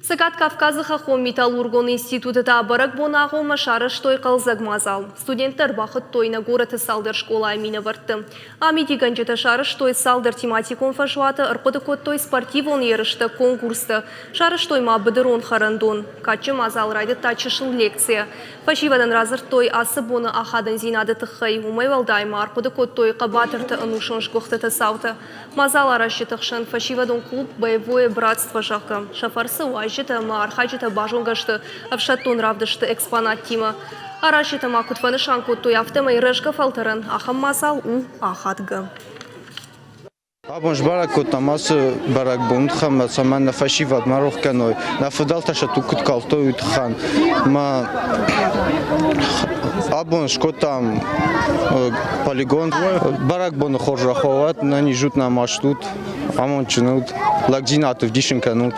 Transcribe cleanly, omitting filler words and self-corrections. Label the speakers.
Speaker 1: Сыкат Кавказы хахом металлургон институты барак бонағома шары штой қалзаг мазал. Студенттер бақыт тойна гораты салдыр школа амина варты. Амидиган жеті шары штой салдыр тематикон фажуаты ұрпыды коттой спортивон ерішті конкурсты. Шары штой ма бідірон харандон. Качы мазал райды тачышыл лекция. Фашивадан разыр той асы боны ахадын зинады тұққай. Умай валдайма арпыды коттой қабатырты ұнушын шқықты тасауты. Мазал арашты тұқшын фашивадон клуб боевое братство жақы. Шафарсы жита ма архаджита бажонгашты авшаттон равдышты экспонат тима. Арашита ма кутфаны шанкуту яфтема и рыжга фалтаран, ахам масал у ахадга.
Speaker 2: Абонж баракот намасы барак бунд хам саман на фашиват марох каной на фудал таша тукут калтой утхан ма абонж котам полигон барак бон хожраховат на нижут на маштут амон чинут лагдинатов дишин канут.